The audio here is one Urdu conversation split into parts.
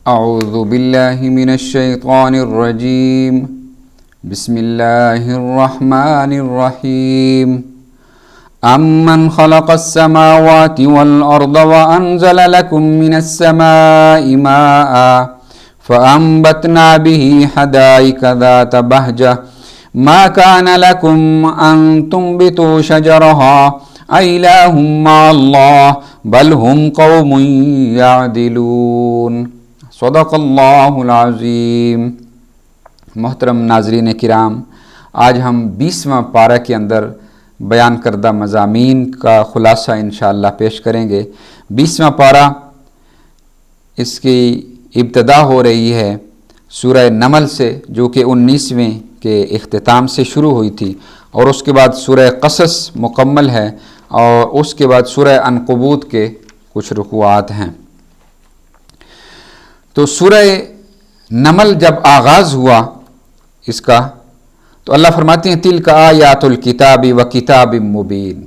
اعوذ باللہ من الشیطان الرجیم بسم اللہ الرحمن الرحیم امن خلق السماوات والارض وانزل لكم من السماء ماء فانبتنا به حدائق ذات بهجة ما كان لكم ان تنبتوا شجرها أإله مع الله بل هم قوم يعدلون صدق اللہ العظیم۔ محترم ناظرین کرام، آج ہم 20واں پارہ کے اندر بیان کردہ مضامین کا خلاصہ انشاءاللہ پیش کریں گے۔ 20واں پارہ، اس کی ابتدا ہو رہی ہے سورہ نمل سے، جو کہ 19ویں کے اختتام سے شروع ہوئی تھی، اور اس کے بعد سورہ قصص مکمل ہے، اور اس کے بعد سورہ عنکبوت کے کچھ رکوعات ہیں۔ تو سورہ نمل جب آغاز ہوا اس کا، تو اللہ فرماتے ہیں تلک آیات الکتاب و کتاب مبین،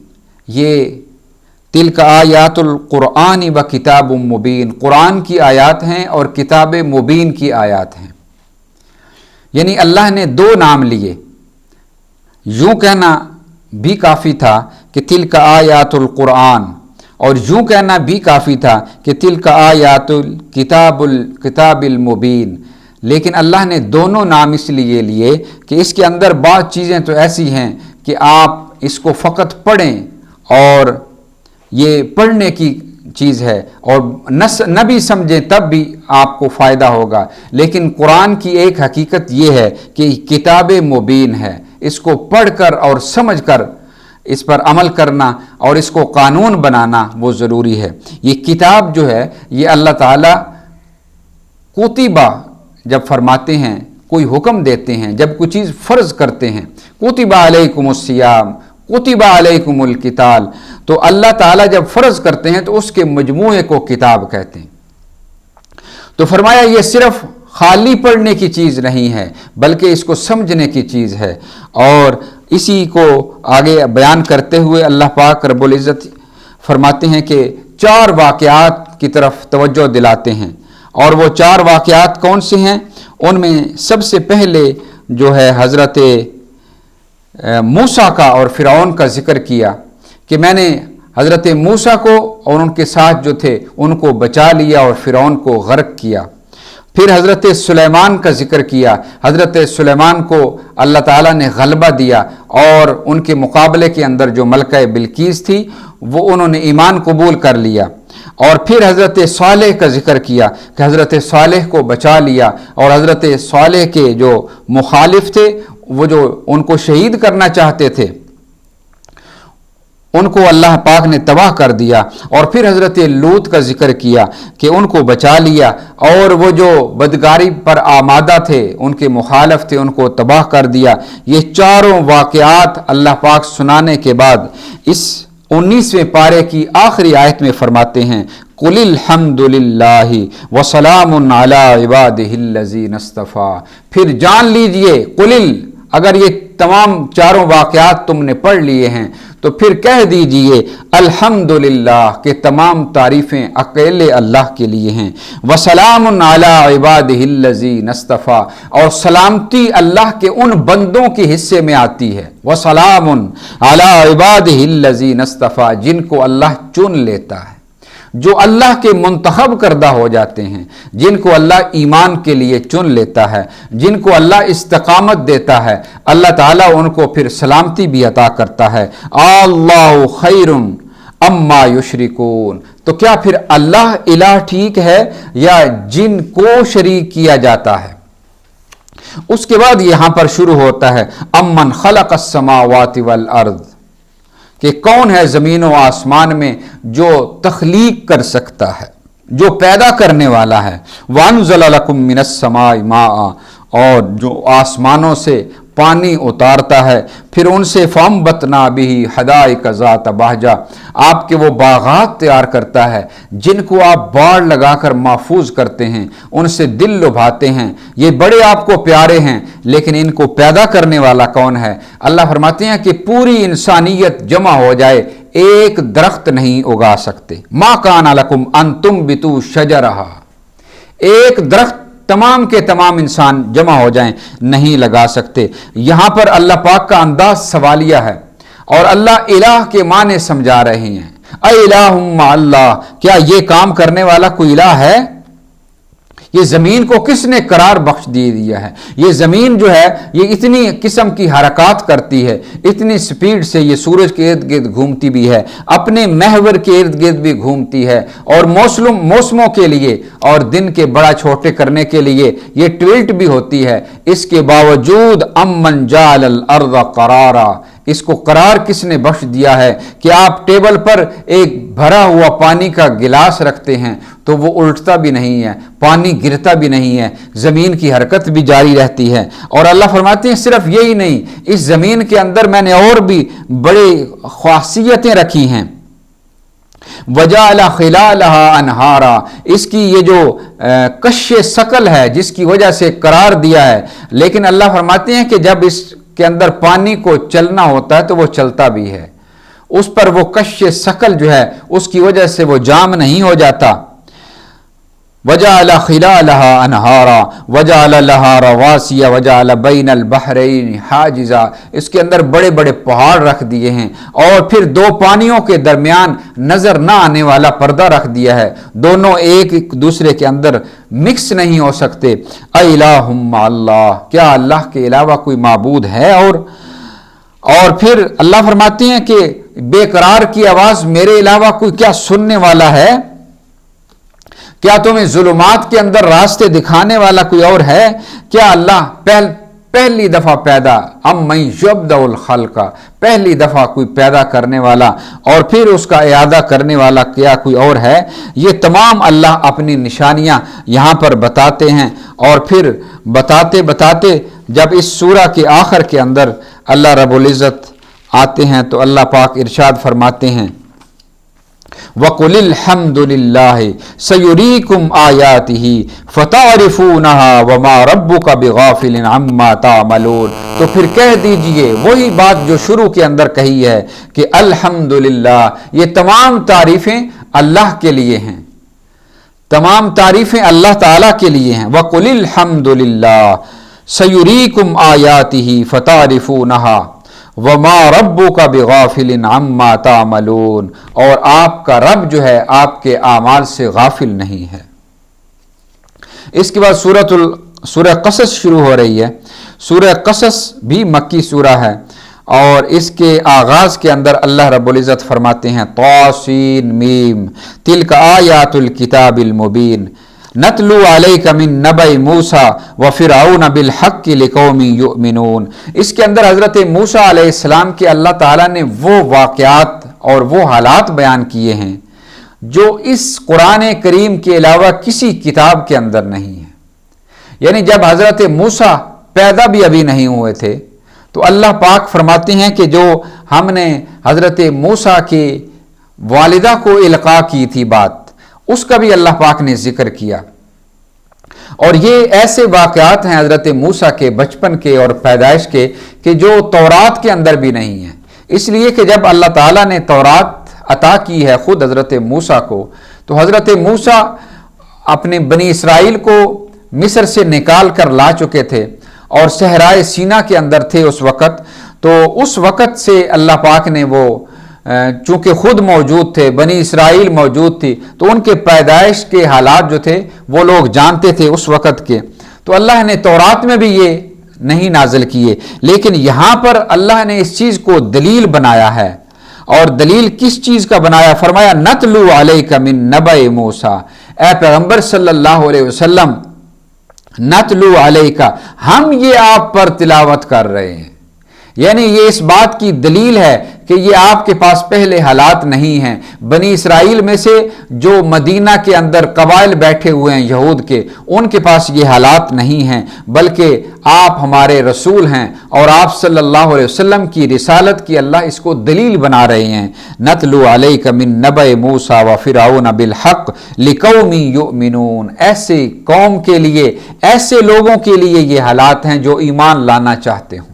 یہ تلک آیات القرآن و کتاب مبین، قرآن کی آیات ہیں اور کتاب مبین کی آیات ہیں۔ یعنی اللہ نے دو نام لیے، یوں کہنا بھی کافی تھا کہ تلک آیات القرآن، اور یوں کہنا بھی کافی تھا کہ تلک آیات الکتاب المبین، لیکن اللہ نے دونوں نام اس لیے لیے کہ اس کے اندر بعض چیزیں تو ایسی ہیں کہ آپ اس کو فقط پڑھیں، اور یہ پڑھنے کی چیز ہے، اور نہ بھی سمجھیں تب بھی آپ کو فائدہ ہوگا، لیکن قرآن کی ایک حقیقت یہ ہے کہ کتاب مبین ہے، اس کو پڑھ کر اور سمجھ کر اس پر عمل کرنا اور اس کو قانون بنانا وہ ضروری ہے۔ یہ کتاب جو ہے، یہ اللہ تعالیٰ کتبہ جب فرماتے ہیں، کوئی حکم دیتے ہیں، جب کوئی چیز فرض کرتے ہیں، کتب علیکم الصیام، کتب علیکم القتال، تو اللہ تعالیٰ جب فرض کرتے ہیں تو اس کے مجموعے کو کتاب کہتے ہیں۔ تو فرمایا یہ صرف خالی پڑھنے کی چیز نہیں ہے، بلکہ اس کو سمجھنے کی چیز ہے، اور اسی کو آگے بیان کرتے ہوئے اللہ پاک رب العزت فرماتے ہیں کہ 4 واقعات کی طرف توجہ دلاتے ہیں، اور وہ 4 واقعات کون سے ہیں؟ ان میں سب سے پہلے جو ہے حضرت موسیٰ کا اور فرعون کا ذکر کیا، کہ میں نے حضرت موسیٰ کو اور ان کے ساتھ جو تھے ان کو بچا لیا اور فرعون کو غرق کیا۔ پھر حضرت سلیمان کا ذکر کیا، حضرت سلیمان کو اللہ تعالیٰ نے غلبہ دیا، اور ان کے مقابلے کے اندر جو ملکہ بلقیس تھی وہ انہوں نے ایمان قبول کر لیا۔ اور پھر حضرت صالح کا ذکر کیا کہ حضرت صالح کو بچا لیا، اور حضرت صالح کے جو مخالف تھے، وہ جو ان کو شہید کرنا چاہتے تھے، ان کو اللہ پاک نے تباہ کر دیا۔ اور پھر حضرت لوط کا ذکر کیا کہ ان کو بچا لیا، اور وہ جو بدکاری پر آمادہ تھے، ان کے مخالف تھے، ان کو تباہ کر دیا۔ یہ 4 واقعات اللہ پاک سنانے کے بعد اس 19ویں پارے کی آخری آیت میں فرماتے ہیں قُلِ الْحَمْدُ لِلَّهِ وَسَلَامٌ عَلَىٰ عِبَادِهِ الَّذِينَ اصْطَفَىٰ۔ پھر جان لیجئے، اگر یہ تمام 4 واقعات تم نے پڑھ لیے ہیں تو پھر کہہ دیجئے الحمدللہ کہ تمام تعریفیں اکیلے اللہ کے لیے ہیں، وسلام علی عبادہ الذین اصطفیٰ، اور سلامتی اللہ کے ان بندوں کے حصے میں آتی ہے، وسلام علی عبادہ الذین اصطفیٰ، جن کو اللہ چن لیتا ہے، جو اللہ کے منتخب کردہ ہو جاتے ہیں، جن کو اللہ ایمان کے لیے چن لیتا ہے، جن کو اللہ استقامت دیتا ہے، اللہ تعالیٰ ان کو پھر سلامتی بھی عطا کرتا ہے۔ اللہ خیر اما یشرکون، تو کیا پھر اللہ الہ ٹھیک ہے یا جن کو شریک کیا جاتا ہے؟ اس کے بعد یہاں پر شروع ہوتا ہے امن خلق السماوات والارض، کہ کون ہے زمین و آسمان میں جو تخلیق کر سکتا ہے، جو پیدا کرنے والا ہے، وَأَنزَلَ لَكُم مِّنَ السَّمَاءِ مَاءً، اور جو آسمانوں سے پانی اتارتا ہے، پھر ان سے فَأَنبَتْنَا بِهِ حَدَائِقَ ذَاتَ بَهْجَةٍ، آپ کے وہ باغات تیار کرتا ہے جن کو آپ باڑ لگا کر محفوظ کرتے ہیں، ان سے دل لبھاتے ہیں، یہ بڑے آپ کو پیارے ہیں، لیکن ان کو پیدا کرنے والا کون ہے؟ اللہ فرماتے ہیں کہ پوری انسانیت جمع ہو جائے ایک درخت نہیں اگا سکتے۔ مَا كَانَ لَكُمْ أَن تُنبِتُوا شَجَرَهَا، ایک درخت تمام کے تمام انسان جمع ہو جائیں نہیں لگا سکتے۔ یہاں پر اللہ پاک کا انداز سوالیہ ہے اور اللہ الہ کے معنی سمجھا رہے ہیں۔ اے الہ مع اللہ، کیا یہ کام کرنے والا کوئی الہ ہے؟ یہ زمین کو کس نے قرار بخش دیا ہے؟ یہ زمین جو ہے یہ اتنی قسم کی حرکات کرتی ہے، اتنی سپیڈ سے یہ سورج کے ارد گرد گھومتی بھی ہے، اپنے محور کے ارد گرد بھی گھومتی ہے، اور موسموں کے لیے اور دن کے بڑا چھوٹے کرنے کے لیے یہ ٹویلٹ بھی ہوتی ہے۔ اس کے باوجود امن جعل الارض قرارا، اس کو قرار کس نے بخش دیا ہے کہ آپ ٹیبل پر ایک بھرا ہوا پانی کا گلاس رکھتے ہیں تو وہ الٹتا بھی نہیں ہے، پانی گرتا بھی نہیں ہے، زمین کی حرکت بھی جاری رہتی ہے۔ اور اللہ فرماتے ہیں صرف یہی نہیں، اس زمین کے اندر میں نے اور بھی بڑے خاصیتیں رکھی ہیں۔ وجعل خلالها انہارا، اس کی یہ جو کش ثقل ہے جس کی وجہ سے قرار دیا ہے، لیکن اللہ فرماتے ہیں کہ جب اس کے اندر پانی کو چلنا ہوتا ہے تو وہ چلتا بھی ہے، اس پر وہ کش ثقل جو ہے اس کی وجہ سے وہ جام نہیں ہو جاتا۔ وجعل خلالها انہارا وجعل لها رواسي وجعل بین البحرین حاجزا، اس کے اندر بڑے بڑے پہاڑ رکھ دیے ہیں اور پھر دو پانیوں کے درمیان نظر نہ آنے والا پردہ رکھ دیا ہے، دونوں ایک دوسرے کے اندر مکس نہیں ہو سکتے۔ اے الہ مع اللہ، کیا اللہ کے علاوہ کوئی معبود ہے؟ اور پھر اللہ فرماتے ہیں کہ بے قرار کی آواز میرے علاوہ کوئی کیا سننے والا ہے؟ کیا تمہیں ظلمات کے اندر راستے دکھانے والا کوئی اور ہے؟ کیا اللہ پہلی دفعہ پیدا من یبدأ الخلق، پہلی دفعہ کوئی پیدا کرنے والا اور پھر اس کا اعادہ کرنے والا کیا کوئی اور ہے؟ یہ تمام اللہ اپنی نشانیاں یہاں پر بتاتے ہیں، اور پھر بتاتے بتاتے جب اس سورہ کے آخر کے اندر اللہ رب العزت آتے ہیں تو اللہ پاک ارشاد فرماتے ہیں وَقُلِ الْحَمْدُ لِلَّهِ سَيُرِيكُمْ آيَاتِهِ فَتَعْرِفُونَهَا وَمَا رَبُّكَ بِغَافِلٍ عَمَّا تَعْمَلُونَ، تو پھر کہہ دیجئے وہی بات جو شروع کے اندر کہی ہے کہ الحمدللہ، یہ تمام تعریفیں اللہ کے لیے ہیں، تمام تعریفیں اللہ تعالیٰ کے لیے ہیں۔ وَقُلِ الْحَمْدُ لِلَّهِ سَيُرِيكُمْ آيَاتِهِ فَتَعْرِفُونَهَا وَمَا رَبُّكَ بِغَافِلٍ عَمَّا تَعْمَلُونَ، اور آپ کا رب جو ہے آپ کے اعمال سے غافل نہیں ہے۔ اس کے بعد سورہ قصص شروع ہو رہی ہے۔ سورہ قصص بھی مکی سورہ ہے، اور اس کے آغاز کے اندر اللہ رب العزت فرماتے ہیں طاسین میم تلک آیات الکتاب المبین نتلو علیک من نبأ موسیٰ وفرعون بالحق لقوم یؤمنون۔ اس کے اندر حضرت موسیٰ علیہ السلام کے اللہ تعالیٰ نے وہ واقعات اور وہ حالات بیان کیے ہیں جو اس قرآن کریم کے علاوہ کسی کتاب کے اندر نہیں ہے۔ یعنی جب حضرت موسیٰ پیدا بھی ابھی نہیں ہوئے تھے تو اللہ پاک فرماتے ہیں کہ جو ہم نے حضرت موسیٰ کی والدہ کو القاء کی تھی بات، اس کا بھی اللہ پاک نے ذکر کیا، اور یہ ایسے واقعات ہیں حضرت موسیٰ کے بچپن کے اور پیدائش کے کہ جو تورات کے اندر بھی نہیں ہیں۔ اس لیے کہ جب اللہ تعالیٰ نے تورات عطا کی ہے خود حضرت موسیٰ کو، تو حضرت موسیٰ اپنے بنی اسرائیل کو مصر سے نکال کر لا چکے تھے اور صحرائے سینا کے اندر تھے اس وقت، تو اس وقت سے اللہ پاک نے وہ چونکہ خود موجود تھے، بنی اسرائیل موجود تھی، تو ان کے پیدائش کے حالات جو تھے وہ لوگ جانتے تھے اس وقت کے، تو اللہ نے تورات میں بھی یہ نہیں نازل کیے، لیکن یہاں پر اللہ نے اس چیز کو دلیل بنایا ہے۔ اور دلیل کس چیز کا بنایا؟ فرمایا نتلو علیک من نبأ موسیٰ، اے پیغمبر صلی اللہ علیہ وسلم، نتلو علیک، ہم یہ آپ پر تلاوت کر رہے ہیں، یعنی یہ اس بات کی دلیل ہے کہ یہ آپ کے پاس پہلے حالات نہیں ہیں۔ بنی اسرائیل میں سے جو مدینہ کے اندر قبائل بیٹھے ہوئے ہیں یہود کے، ان کے پاس یہ حالات نہیں ہیں، بلکہ آپ ہمارے رسول ہیں اور آپ صلی اللہ علیہ وسلم کی رسالت کی اللہ اس کو دلیل بنا رہے ہیں۔ نتلو علیک من نبأ موسیٰ وفرعون بالحق لقوم یؤمنون، ایسے قوم کے لیے، ایسے لوگوں کے لیے یہ حالات ہیں جو ایمان لانا چاہتے ہوں،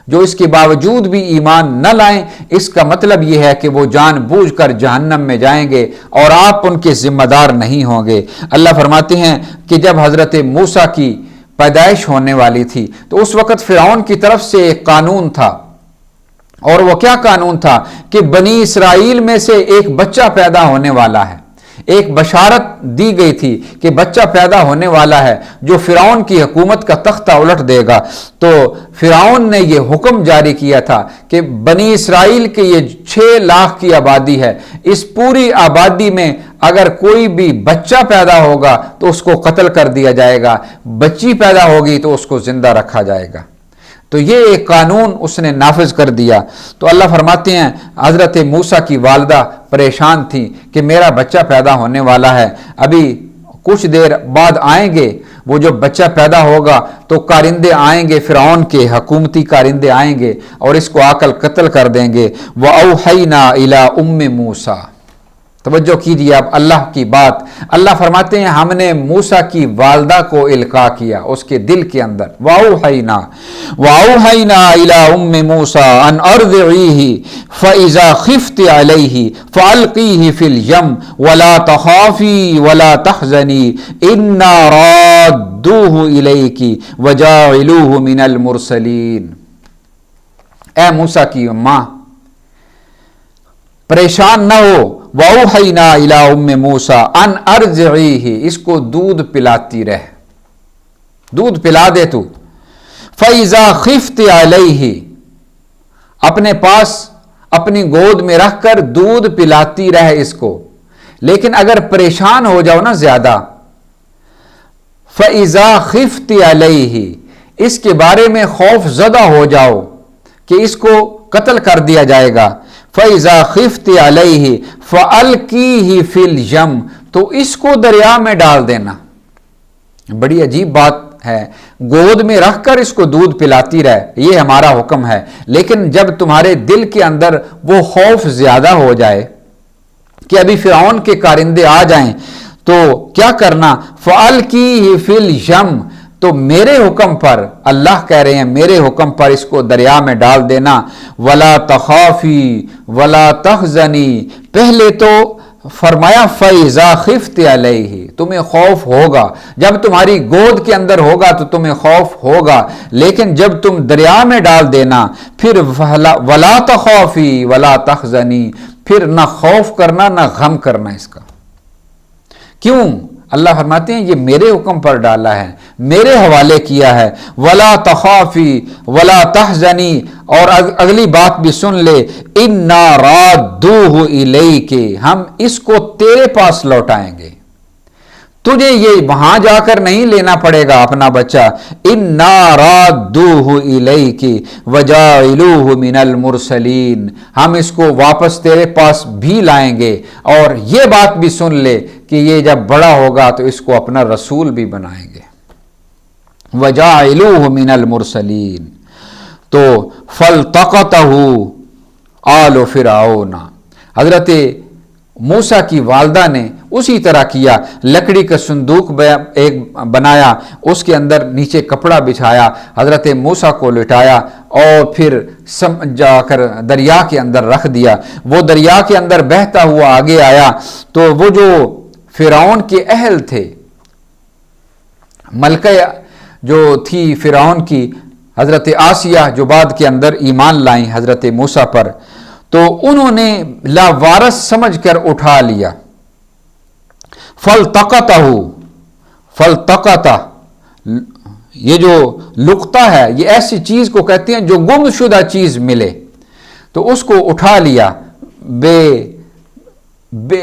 جو اس کے باوجود بھی ایمان نہ لائیں، اس کا مطلب یہ ہے کہ وہ جان بوجھ کر جہنم میں جائیں گے اور آپ ان کے ذمہ دار نہیں ہوں گے۔ اللہ فرماتے ہیں کہ جب حضرت موسیٰ کی پیدائش ہونے والی تھی تو اس وقت فرعون کی طرف سے ایک قانون تھا، اور وہ کیا قانون تھا کہ بنی اسرائیل میں سے ایک بچہ پیدا ہونے والا ہے۔ ایک بشارت دی گئی تھی کہ بچہ پیدا ہونے والا ہے جو فرعون کی حکومت کا تختہ الٹ دے گا۔ تو فرعون نے یہ حکم جاری کیا تھا کہ بنی اسرائیل کے یہ 6 لاکھ کی آبادی ہے، اس پوری آبادی میں اگر کوئی بھی بچہ پیدا ہوگا تو اس کو قتل کر دیا جائے گا، بچی پیدا ہوگی تو اس کو زندہ رکھا جائے گا۔ تو یہ ایک قانون اس نے نافذ کر دیا۔ تو اللہ فرماتے ہیں حضرت موسیٰ کی والدہ پریشان تھی کہ میرا بچہ پیدا ہونے والا ہے، ابھی کچھ دیر بعد آئیں گے، وہ جو بچہ پیدا ہوگا تو کارندے آئیں گے، فرعون کے حکومتی کارندے آئیں گے اور اس کو آ کر قتل کر دیں گے۔ وَأَوْحَيْنَا إِلَىٰ أُمِّ مُوسَىٰ، توجہ کیجیے اب اللہ کی بات۔ اللہ فرماتے ہیں ہم نے موسیٰ کی والدہ کو القاء کیا اس کے دل کے اندر۔ وَأَوْحَيْنَا إِلَىٰ أُمِّ مُوسَىٰ أَنْ أَرْضِعِيهِ فَإِذَا خِفْتِ عَلَيْهِ فَأَلْقِيهِ فِي الْيَمِّ وَلَا تَخَافِي وَلَا تَحْزَنِي إِنَّا رَادُّوهُ إِلَيْكِ وَجَاعِلُوهُ مِنَ الْمُرْسَلِينَ، اے موسیٰ کی اماں پریشان نہ ہو۔ وَأَوْحَيْنَا إِلَىٰ أُمِّ مُوسَىٰ أَنْ أَرْضِعِيهِ، اس کو دودھ پلاتی رہ، دودھ پلا دے تو۔ فَإِذَا خِفْتِ عَلَيْهِ، اپنے پاس اپنی گود میں رکھ کر دودھ پلاتی رہ اس کو، لیکن اگر پریشان ہو جاؤ نا زیادہ، فَإِذَا خِفْتِ عَلَيْهِ، اس کے بارے میں خوف زدہ ہو جاؤ کہ اس کو قتل کر دیا جائے گا، فَإِذَا خِفْتِ عَلَيْهِ فَأَلْقِيهِ فِي الْيَمِّ، تو اس کو دریا میں ڈال دینا۔ بڑی عجیب بات ہے، گود میں رکھ کر اس کو دودھ پلاتی رہے، یہ ہمارا حکم ہے، لیکن جب تمہارے دل کے اندر وہ خوف زیادہ ہو جائے کہ ابھی فرعون کے کارندے آ جائیں تو کیا کرنا؟ فَأَلْقِيهِ فِي الْيَمِّ، تو میرے حکم پر، اللہ کہہ رہے ہیں میرے حکم پر اس کو دریا میں ڈال دینا۔ وَلَا تَخَافِي وَلَا تَحْزَنِي، پہلے تو فرمایا فَإِذَا خِفْتِ عَلَيْهِ، تمہیں خوف ہوگا، جب تمہاری گود کے اندر ہوگا تو تمہیں خوف ہوگا، لیکن جب تم دریا میں ڈال دینا پھر وَلَا تَخَافِي وَلَا تَحْزَنِي، پھر نہ خوف کرنا نہ غم کرنا اس کا۔ کیوں؟ اللہ فرماتے ہیں یہ میرے حکم پر ڈالا ہے، میرے حوالے کیا ہے۔ وَلَا تَخَافِي وَلَا تَحْزَنِي، اور اگلی بات بھی سن لے، إِنَّا رَادُّوهُ إِلَيْكِ، ہم اس کو تیرے پاس لوٹائیں گے، تجھے یہ وہاں جا کر نہیں لینا پڑے گا اپنا بچہ۔ إِنَّا رَادُّوهُ إِلَيْكِ وَجَاعِلُوهُ مِنَ الْمُرْسَلِينَ، ہم اس کو واپس تیرے پاس بھی لائیں گے، اور یہ بات بھی سن لے کہ یہ جب بڑا ہوگا تو اس کو اپنا رسول بھی بنائیں گے۔ وَجَاعِلُوهُ مِنَ الْمُرْسَلِينَ، تو فَالْتَقَطَهُ آلُ فِرْعَوْنَ، حضرت موسیٰ کی والدہ نے اسی طرح کیا، لکڑی کا صندوق ایک بنایا، اس کے اندر نیچے کپڑا بچھایا، حضرت موسیٰ کو لٹایا اور پھر جا کر دریا کے اندر رکھ دیا۔ وہ دریا کے اندر بہتا ہوا آگے آیا تو وہ جو فرعون کے اہل تھے، ملکہ جو تھی فرعون کی، حضرت آسیہ جو بعد کے اندر ایمان لائیں حضرت موسیٰ پر، تو انہوں نے لاوارث سمجھ کر اٹھا لیا۔ فَالْتَقَطَ، یہ جو لقطہ ہے یہ ایسی چیز کو کہتے ہیں جو گم شدہ چیز ملے، تو اس کو اٹھا لیا بے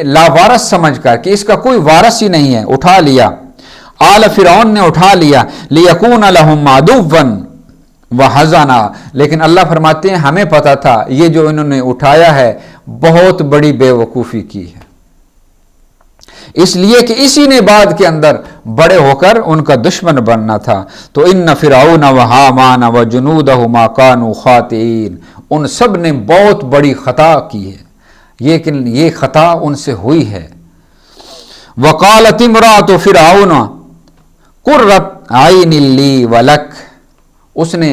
لاوارث سمجھ کر کہ اس کا کوئی وارث ہی نہیں ہے، اٹھا لیا۔ آل فرعون نے اٹھا لیا، لِيَكُونَ لَهُمْ عَدُوًّا وَحَزَنًا، لیکن اللہ فرماتے ہیں ہمیں پتا تھا یہ جو انہوں نے اٹھایا ہے بہت بڑی بے وقوفی کی ہے، اس لیے کہ اسی نے بعد کے اندر بڑے ہو کر ان کا دشمن بننا تھا۔ تو ان فرعون وحامان وجنودہما کانوا خاطئین، ان سب نے بہت بڑی خطا کی ہے، لیکن یہ خطا ان سے ہوئی ہے۔ وقالت امرأۃ فرعون قرۃ عین لی ولک، اس نے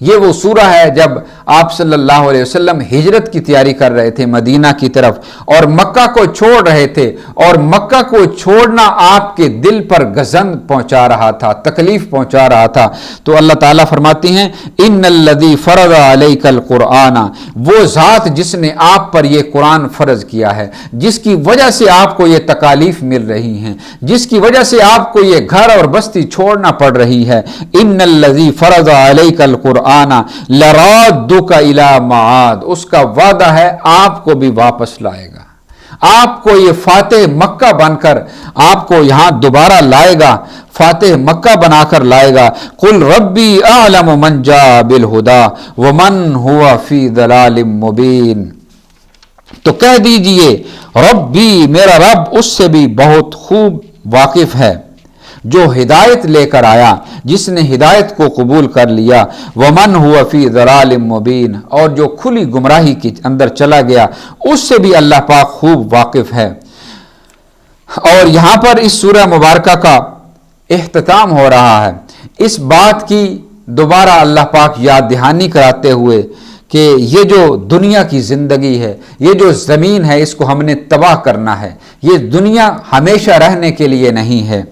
یہ وہ سورہ ہے جب آپ صلی اللہ علیہ وسلم ہجرت کی تیاری کر رہے تھے مدینہ کی طرف اور مکہ کو چھوڑ رہے تھے، اور مکہ کو چھوڑنا آپ کے دل پر گزند پہنچا رہا تھا، تکلیف پہنچا رہا تھا۔ تو اللہ تعالیٰ فرماتی ہیں ان الذی فرض علیک القرآن، وہ ذات جس نے آپ پر یہ قرآن فرض کیا ہے، جس کی وجہ سے آپ کو یہ تکالیف مل رہی ہیں، جس کی وجہ سے آپ کو یہ گھر اور بستی چھوڑنا پڑ رہی ہے، ان الذی فرض علیک القرآن لرادک الی معاد، اس کا وعدہ ہے آپ کو بھی واپس لائے گا، آپ کو یہ فاتح مکہ بن کر آپ کو یہاں دوبارہ لائے گا، فاتح مکہ بنا کر لائے گا۔ قل ربی اعلم من جاء بالہدی ومن هو فی ضلال مبین، تو کہہ دیجئے ربی، میرا رب اس سے بھی بہت خوب واقف ہے جو ہدایت لے کر آیا، جس نے ہدایت کو قبول کر لیا، ومن هو فی ضلال مبین، اور جو کھلی گمراہی کے اندر چلا گیا اس سے بھی اللہ پاک خوب واقف ہے۔ اور یہاں پر اس سورہ مبارکہ کا اختتام ہو رہا ہے اس بات کی دوبارہ اللہ پاک یاد دہانی کراتے ہوئے کہ یہ جو دنیا کی زندگی ہے، یہ جو زمین ہے، اس کو ہم نے تباہ کرنا ہے، یہ دنیا ہمیشہ رہنے کے لیے نہیں ہے۔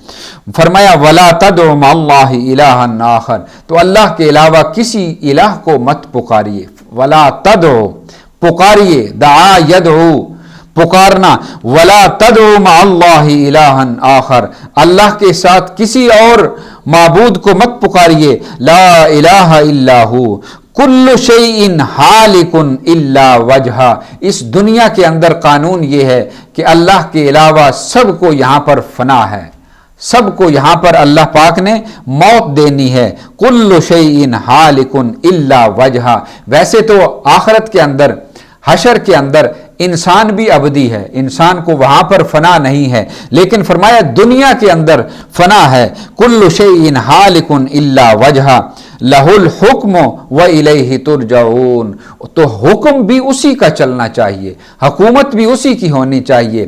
فرمایا وَلَا تَدْعُ مَعَ اللَّهِ إِلَٰهًا آخر، تو اللہ کے علاوہ کسی الہ کو مت پکاریے، وَلَا تَدْعُ، پکاریے، دعا یدعو، پکارنا، وَلَا تَدْعُ مَعَ اللَّهِ إِلَٰهًا آخر، اللہ کے ساتھ کسی اور معبود کو مت پکاریے، لا الہ الا ہو، کل شیء ہالک الا وجہہ، اس دنیا کے اندر قانون یہ ہے کہ اللہ کے علاوہ سب کو یہاں پر فنا ہے، سب کو یہاں پر اللہ پاک نے موت دینی ہے، کل شیء ہالک الا وجہہ۔ ویسے تو آخرت کے اندر، حشر کے اندر انسان بھی ابدی ہے، انسان کو وہاں پر فنا نہیں ہے، لیکن فرمایا دنیا کے اندر فنا ہے، کل شیء ہالک الا وجہہ لہ الحکم وإلیہ ترجعون، تو حکم بھی اسی کا چلنا چاہیے، حکومت بھی اسی کی ہونی چاہیے۔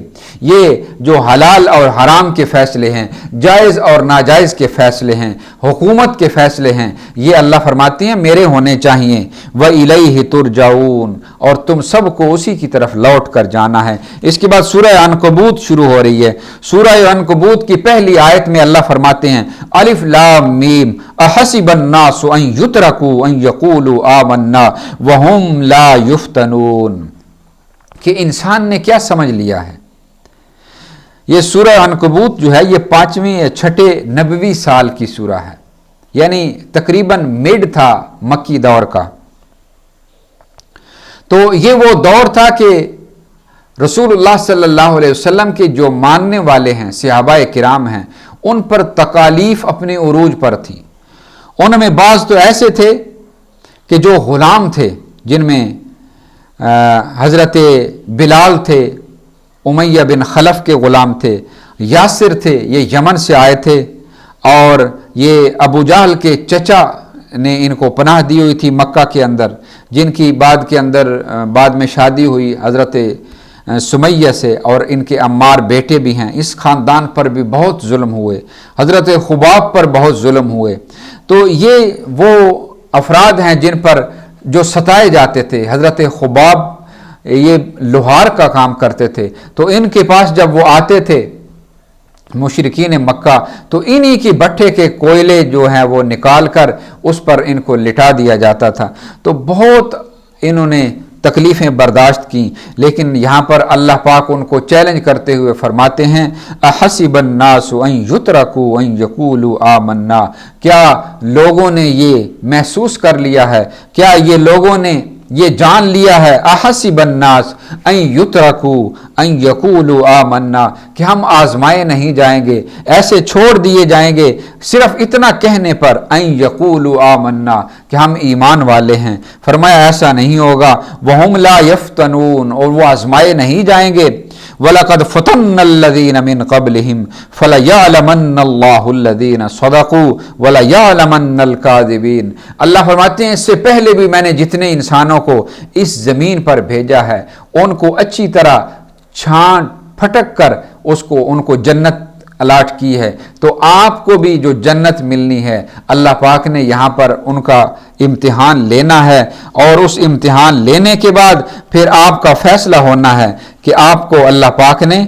یہ جو حلال اور حرام کے فیصلے ہیں، جائز اور ناجائز کے فیصلے ہیں، حکومت کے فیصلے ہیں، یہ اللہ فرماتی ہیں میرے ہونے چاہیے، وإلیہ ترجعون، اور تم سب کو اسی کی طرف لوٹ کر جانا ہے۔ اس کے بعد سورہ عنکبوت شروع ہو رہی ہے۔ سورہ عنکبوت کی پہلی آیت میں اللہ فرماتے ہیں الف لام میم احسب الناس ان یترکوا ان یقولوا آمنا وهم لا یفتنون، کہ انسان نے کیا سمجھ لیا ہے۔ یہ سورہ عنکبوت جو ہے یہ 5ویں یا 6 نبوی سال کی سورہ ہے، یعنی تقریباً مڈ تھا مکی دور کا۔ تو یہ وہ دور تھا کہ رسول اللہ صلی اللہ علیہ وسلم کے جو ماننے والے ہیں، صحابہ کرام ہیں، ان پر تکالیف اپنے عروج پر تھیں۔ ان میں بعض تو ایسے تھے کہ جو غلام تھے، جن میں حضرت بلال تھے، امیہ بن خلف کے غلام تھے، یاسر تھے، یہ یمن سے آئے تھے، اور یہ ابو جہل کے چچا نے ان کو پناہ دی ہوئی تھی مکہ کے اندر، جن کی بعد میں شادی ہوئی حضرت سمیہ سے، اور ان کے عمار بیٹے بھی ہیں۔ اس خاندان پر بھی بہت ظلم ہوئے، حضرت خباب پر بہت ظلم ہوئے۔ تو یہ وہ افراد ہیں جن پر جو ستائے جاتے تھے۔ حضرت خباب یہ لوہار کا کام کرتے تھے، تو ان کے پاس جب وہ آتے تھے مشرکین مکہ، تو انہی کی بٹھے کے کوئلے جو ہیں وہ نکال کر اس پر ان کو لٹا دیا جاتا تھا۔ تو بہت انہوں نے تکلیفیں برداشت کی، لیکن یہاں پر اللہ پاک ان کو چیلنج کرتے ہوئے فرماتے ہیں احسب الناس ان یترکوا ان یقولوا آمنا، کیا لوگوں نے یہ محسوس کر لیا ہے، کیا یہ لوگوں نے یہ جان لیا ہے، احسب الناس ان یترکوا ان یقولوا آمنا، کہ ہم آزمائے نہیں جائیں گے، ایسے چھوڑ دیے جائیں گے صرف اتنا کہنے پر، ان یقولوا آمنا، کہ ہم ایمان والے ہیں۔ فرمایا ایسا نہیں ہوگا، وہم لا یفتنون، اور وہ آزمائے نہیں جائیں گے۔ وَلَقَدْ فَتَنَّ الَّذِينَ مِن قَبْلِهِمْ فَلَيَعْلَمَنَّ اللَّهُ الَّذِينَ صَدَقُوا وَلَيَعْلَمَنَّ الْكَاذِبِينَ، اللہ فرماتے ہیں اس سے پہلے بھی میں نے جتنے انسانوں کو اس زمین پر بھیجا ہے، ان کو اچھی طرح چھان پھٹک کر ان کو جنت الاٹ کی ہے، تو آپ کو بھی جو جنت ملنی ہے اللہ پاک نے یہاں پر ان کا امتحان لینا ہے، اور اس امتحان لینے کے بعد پھر آپ کا فیصلہ ہونا ہے کہ آپ کو اللہ پاک نے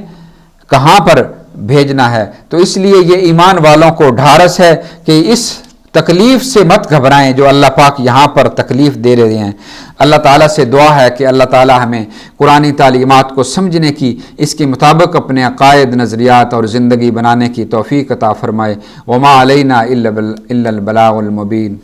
کہاں پر بھیجنا ہے۔ تو اس لیے یہ ایمان والوں کو ڈھارس ہے کہ اس تکلیف سے مت گھبرائیں جو اللہ پاک یہاں پر تکلیف دے رہے ہیں۔ اللہ تعالیٰ سے دعا ہے کہ اللہ تعالیٰ ہمیں قرآنی تعلیمات کو سمجھنے کی، اس کے مطابق اپنے عقائد، نظریات اور زندگی بنانے کی توفیق عطا فرمائے۔ وما علینا الا البلاغ المبین۔